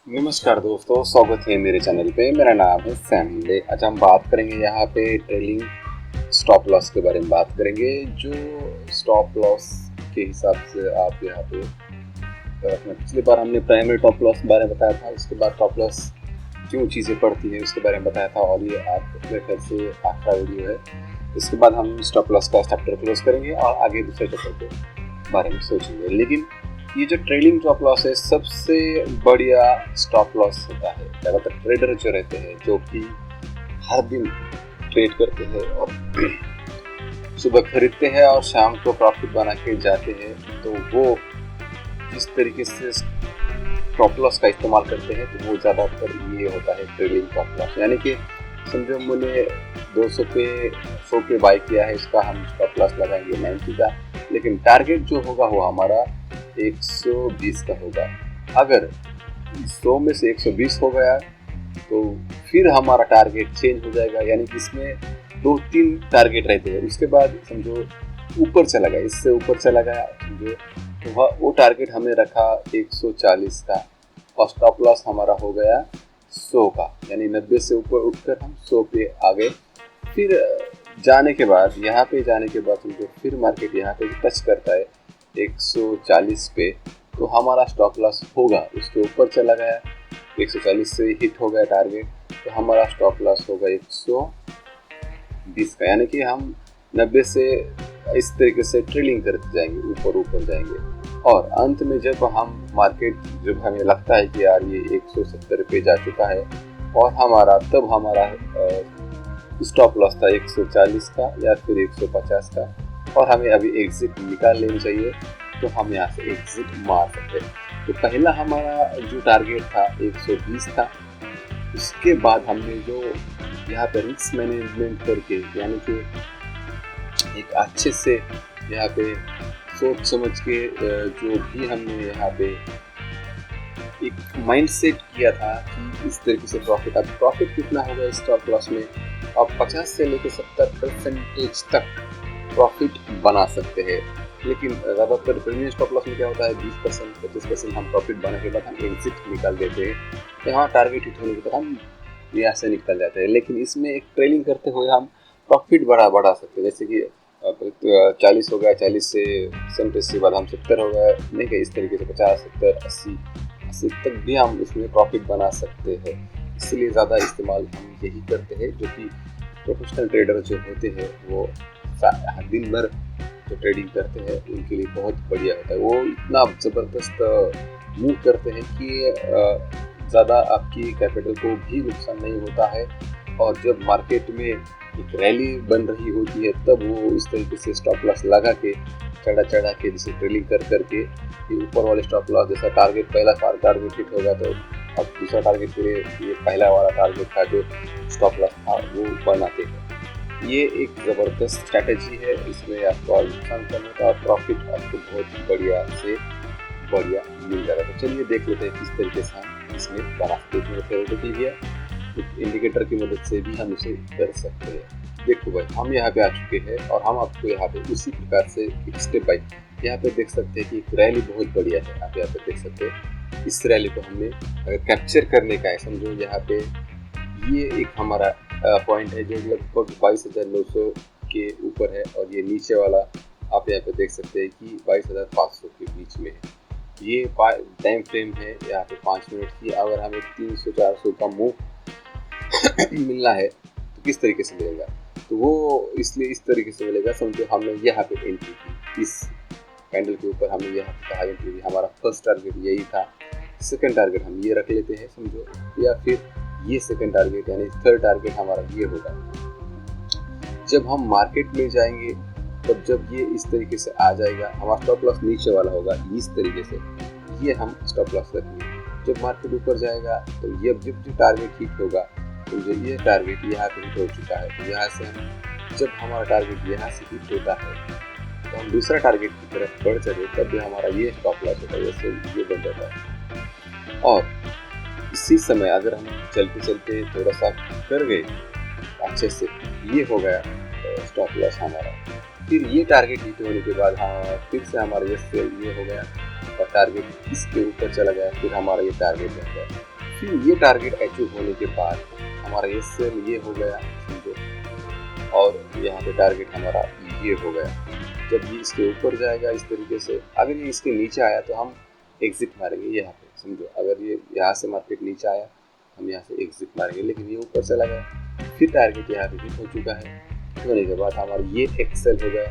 नमस्कार दोस्तों, स्वागत है मेरे चैनल पे। मेरा नाम है सैम। आज हम बात करेंगे यहाँ पे ट्रेलिंग स्टॉप लॉस के बारे में बात करेंगे। जो स्टॉप लॉस के हिसाब से आप यहाँ पे रखना, पिछली बार हमने प्राइमरी टॉप लॉस के बारे में बताया था, उसके बाद टॉप लॉस क्यों चीज़ें पड़ती है उसके बारे में बताया था, और ये आप मेरे ख्याल से आखिरी वीडियो है। इसके बाद हम स्टॉप लॉस का चैप्टर क्लोज करेंगे और आगे दूसरे चैप्टर के बारे में सोचेंगे। लेकिन ये जो ट्रेलिंग स्टॉप लॉस है, सबसे बढ़िया स्टॉप लॉस होता है। ज़्यादातर ट्रेडर जो रहते हैं, जो कि हर दिन ट्रेड करते हैं और सुबह खरीदते हैं और शाम को प्रॉफिट बना के जाते हैं, तो वो जिस तरीके से स्टॉप लॉस का इस्तेमाल करते हैं, तो वो ज़्यादातर ये होता है ट्रेलिंग स्टॉप लॉस। यानी कि समझो मैंने 200 पे 100 पे बाई किया है, इसका हम स्टॉप लॉस लगाएंगे 90 का, लेकिन टारगेट जो होगा वो हमारा 120 का होगा। अगर 100 में से 120 हो गया तो फिर हमारा टारगेट चेंज हो जाएगा। यानी कि इसमें 2-3 टारगेट रहते हैं। उसके बाद समझो ऊपर चला गया, इससे ऊपर चला गया समझो, तो वो टारगेट हमें रखा 140 का और स्टॉप लॉस हमारा हो गया 100 का। यानी 90 से ऊपर उठकर हम 100 पे आ गए। फिर जाने के बाद, यहाँ पे जाने के बाद समझो फिर मार्केट यहाँ पे टच करता है 140 पे, तो हमारा स्टॉप लॉस होगा, उसके ऊपर चला गया, 140 से हिट हो गया टारगेट, तो हमारा स्टॉप लॉस होगा 120 का। यानी कि हम 90 से इस तरीके से ट्रेलिंग करते जाएंगे, ऊपर जाएंगे, और अंत में जब हम मार्केट, जब हमें लगता है कि यार ये 170 पे जा चुका है, और तब हमारा स्टॉप लॉस था 140 का या फिर 150 का, और हमें अभी एग्जिट निकाल लेनी चाहिए, तो हम यहाँ से एग्जिट मार सकते हैं। तो पहला हमारा जो टारगेट था 120 था। उसके बाद हमने जो यहाँ पे रिस्क मैनेजमेंट करके, यानी कि एक अच्छे से यहाँ पे सोच समझ के जो भी हमने यहाँ पे एक माइंडसेट किया था कि इस तरीके से प्रॉफिट कितना होगा स्टॉप लॉस में, आप 50 से लेकर 70% तक प्रॉफिट बना सकते हैं। लेकिन ज़्यादातर प्रीमियम स्टॉप लॉस में क्या होता है, 20% 25% हम प्रॉफिट बनाने के बाद हम एग्जिट निकाल देते हैं, तो यहाँ टारगेट हिट होने के बाद हम यहाँ से निकल जाते हैं। लेकिन इसमें एक ट्रेलिंग करते हुए हम प्रॉफिट बढ़ा सकते हैं। जैसे कि 40 हो गया, 40 से 70 के बाद हम 70 हो गया, नहीं कि इस तरीके से 50, 70, 80 तक भी हम इसमें प्रॉफिट बना सकते हैं। इसलिए ज़्यादा इस्तेमाल हम यही करते हैं। जो कि प्रोफेशनल ट्रेडर जो होते हैं, वो दिन भर जो ट्रेडिंग करते हैं, उनके लिए बहुत बढ़िया होता है। वो इतना ज़बरदस्त मूव करते हैं कि ज़्यादा आपकी कैपिटल को भी नुकसान नहीं होता है, और जब मार्केट में एक रैली बन रही होती है, तब वो इस तरीके से स्टॉप लॉस लगा के चढ़ा के जैसे ट्रेलिंग करके ये ऊपर वाले स्टॉप लॉस, जैसा टारगेट पहला टारगेट हिट होगा, तो अब दूसरा टारगेट के लिए ये पहला वाला टारगेट का जो स्टॉप लॉस था वो बनाते हैं। ये एक ज़बरदस्त स्ट्रैटेजी है। इसमें आपको नुकसान करने का और प्रॉफिट आपको बहुत बढ़िया मिल जाएगा। तो चलिए देख लेते हैं किस तरीके से हम इसमें बना सकते हैं। थ्योरेटिकल है, इंडिकेटर की मदद से भी हम इसे कर सकते हैं। देखो भाई, हम यहाँ पे आ चुके हैं और हम आपको यहाँ पे उसी प्रकार से स्टेप बाय यहाँ पे देख सकते हैं कि एक रैली बहुत बढ़िया है। आप यहाँ पे देख सकते हैं, इस रैली को हमने कैप्चर करने का है। समझो यहाँ पे ये एक हमारा पॉइंट है जो लगभग 22,900 के ऊपर है, और ये नीचे वाला आप यहाँ पे देख सकते हैं कि 22,500 के बीच में है। ये टाइम फ्रेम है यहाँ पे 5 मिनट की। अगर हमें 300-400 का मूव मिलना है तो किस तरीके से मिलेगा, तो वो इसलिए इस तरीके से मिलेगा। समझो हमने यहाँ पे एंट्री की, इस कैंडल के ऊपर हमने यहाँ पे कहा एंट्री की, हमारा फर्स्ट टारगेट यही था। सेकंड टारगेट हम ये रख लेते हैं समझो, या फिर ये सेकंड टारगेट, यानी थर्ड टारगेट हमारा ये होगा। जब हम मार्केट में जाएंगे, तब जब ये इस तरीके से आ जाएगा, हमारा स्टॉप लॉस नीचे वाला होगा इस तरीके से, ये हम स्टॉप लॉस रखेंगे। जब मार्केट ऊपर जाएगा, तो ये जब जो टारगेट हिट होगा, तो जो ये टारगेट यहाँ पे हिट हो चुका है, तो यहाँ से हम, जब हमारा टारगेट यहाँ से हिट होता है, तो हम दूसरा टारगेट की तरफ बढ़ चले, तब भी हमारा ये स्टॉप लॉस होता है, जैसे ये बन जाता है। और इसी समय अगर हम चलते थोड़ा सा कर गए अच्छे से, ये हो गया स्टॉप लॉस हमारा। फिर ये टारगेट हिट होने के बाद फिर से हमारा ये सेल ये हो गया और टारगेट इसके ऊपर चला गया, फिर हमारा ये टारगेट बन गया। फिर ये टारगेट अचीव होने के बाद हमारा ये सेल ये हो गया समझो, और यहाँ पे टारगेट हमारा ये हो गया। जब ये इसके ऊपर जाएगा इस तरीके से, अगर ये इसके नीचे आया तो हम एग्जिट मारेंगे यहाँ पे समझो। अगर ये यहाँ से मार्केट नीचे आया हम यहाँ से एग्जिट मारेंगे, लेकिन ये ऊपर चला गया। फिर टारगेट यहाँ पे हिट हो चुका है, हिट होने के बाद हमारा ये एक्सेल हो गया,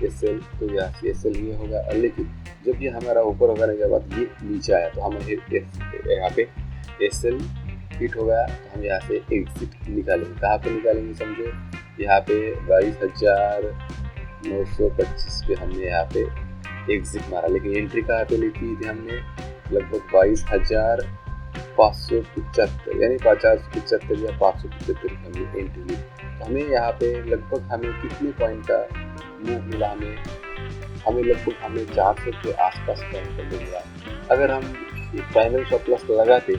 ये सेल, तो यहाँ से ये सेल ये होगा। लेकिन जब ये हमारा ऊपर होने के बाद ये नीचे आया तो हमें यहाँ पे एसएल हिट हो गया, तो हम यहाँ से एग्जिट निकालेंगे। कहाँ पे निकालेंगे समझो, यहाँ पे 22,925 पे हमने यहाँ पे एग्जिट मारा, लेकिन एंट्री कहाँ पे ली थी हमने लगभग 22,575 यानी 5075 या 575 की हमने एंट्री ली। तो हमें यहाँ पे लगभग हमें कितने पॉइंट का मूव मिला, हमें लगभग हमें 400 के आसपास पॉइंट का मिला। अगर हम प्राइमरी स्टॉप लॉस लगाते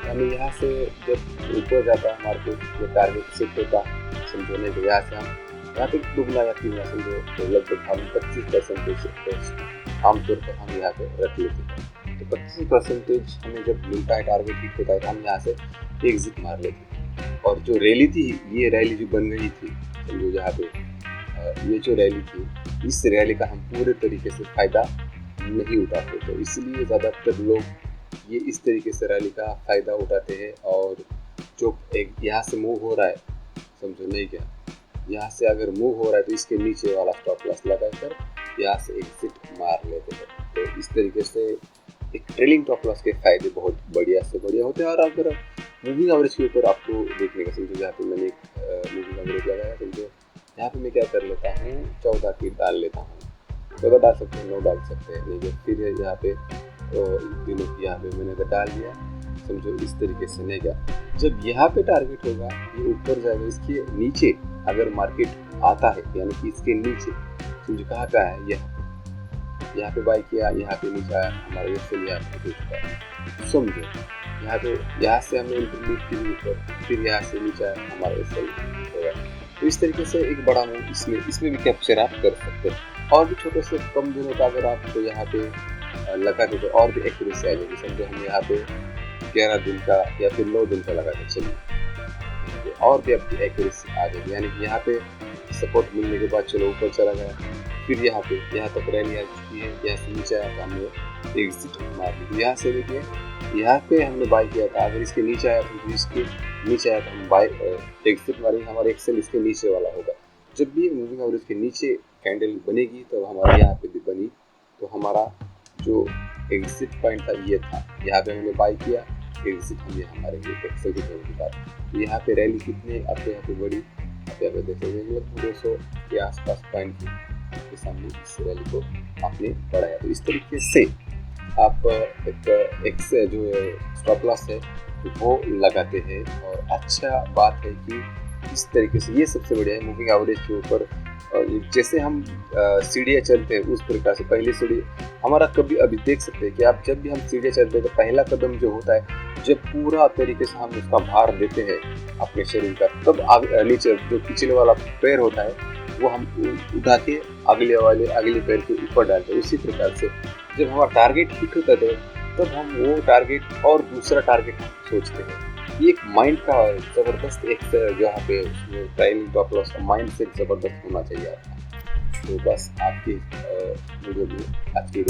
हमें यहाँ से जब ऊपर जाता मार्केट ये टारगेट सेट होता समझोने के, यहाँ से हम यहाँ पे दुगना या तीन समझो तो लगभग हम 25% आमतौर पर हम यहाँ पे रख लेते हैं। तो 25% हमें जब मिलता है टारगेट हिट होता है तो हम यहाँ से एग्जिट मार लेते हैं। और जो रैली थी, ये रैली जो बन गई थी समझो, यहाँ पे ये जो रैली थी, इस रैली का हम पूरे तरीके से फायदा नहीं उठाते, तो इसलिए ज़्यादातर लोग ये इस तरीके से रैली का फ़ायदा उठाते हैं। और जो एक यहाँ से मूव हो रहा है समझो, नहीं क्या यहाँ से अगर मूव हो रहा है तो इसके नीचे वाला स्टॉप लॉस लगाकर यहाँ से एग्जिट मार लेते हैं। तो इस तरीके से एक ट्रेलिंग स्टॉप लॉस के फ़ायदे बहुत बढ़िया से बढ़िया होते हैं। और अगर मूविंग एवरेज के ऊपर आपको देखने का समझो, यहाँ पे मैंने एक मूविंग एवरेज लगाया समझो, यहाँ पे मैं क्या कर लेता हूँ 14 की डाल लेता हूँ, 14 डाल सकते हैं, 9 डाल सकते हैं, नहीं फिर यहाँ पे दिनों की यहाँ पे मैंने तो डाल दिया समझो। इस तरीके से नहीं क्या, जब यहाँ पे टारगेट होगा ये ऊपर जाएगा, इसके नीचे अगर मार्केट आता है यानी कि इसके नीचे समझो कहाँ का है, यहाँ पे बाई किया, यहाँ पे नीचे आया हमारा ये सेल यहाँ पे हो चुका है समझो। यहाँ से हमने एंट्री की ऊपर, फिर यहाँ से नीचे आया हमारा ये सेल होगा। तो इस तरीके से एक बड़ा मूव इसमें भी कैप्चर आप कर सकते हैं। और भी छोटे से कम दिनों का अगर आप तो यहाँ पे लगा दे तो और भी एक्यूरेसी आ जाएगी समझो। हम यहाँ पे 11 दिन का या फिर 9 दिन का लगा के चलिए, और भी आपकी एक्यूरेसी आ जाएगी। यानी कि यहाँ पे सपोर्ट मिलने के बाद चलो ऊपर चला गया, फिर यहाँ तक रैली आ चुकी है, यहाँ से नीचे आया तो हमने एग्जिट मार ली। यहाँ से देखिए यहाँ पे हमने बाय किया था, अगर इसके नीचे आया तो इसके नीचे आया तो हम बाय एग्जिट मारेंगे, हमारा एक्सेल इसके नीचे वाला होगा। जब भी मूविंग एवरेज के नीचे कैंडल बनेगी तो हमारे यहाँ पे भी बनी, तो हमारा जो एग्जिट पॉइंट था ये था, यहाँ पे हमने बाय किया, एग्जिट हम यहाँ मारेंगे एक्सेल के बाद। तो यहाँ पे रैली कितने आपके यहाँ पे बड़ी, आप यहाँ पे देखेंगे लगभग 200 के आसपास पॉइंट के सामने इस रैली को आपने बढ़ाया। तो इस तरीके से आप एक जो स्टॉप लॉस है वो लगाते हैं। और अच्छा बात है कि इस तरीके से ये सबसे बढ़िया है मूविंग एवरेज के ऊपर। जैसे हम सीढ़ियाँ चलते हैं उस प्रकार से पहली सीढ़ी हमारा कभी अभी देख सकते हैं कि आप जब भी हम सीढ़ियाँ चलते हैं तो पहला कदम जो होता है, जब पूरा तरीके से हम उसका भार देते हैं अपने शरीर का, तब नीचे जो पिछले वाला पैर होता है वो हम उठा के अगले पैर के ऊपर डालते हैं। उसी प्रकार से जब हमारा टारगेट हिट होता है तब हम वो टारगेट और दूसरा टारगेट सोचते हैं। ये एक माइंड का ज़बरदस्त एक जो यहाँ पे ट्रेलिंग स्टॉप लॉस का माइंड सेट ज़बरदस्त होना चाहिए आपका। तो बस आपकी वीडियो में आज की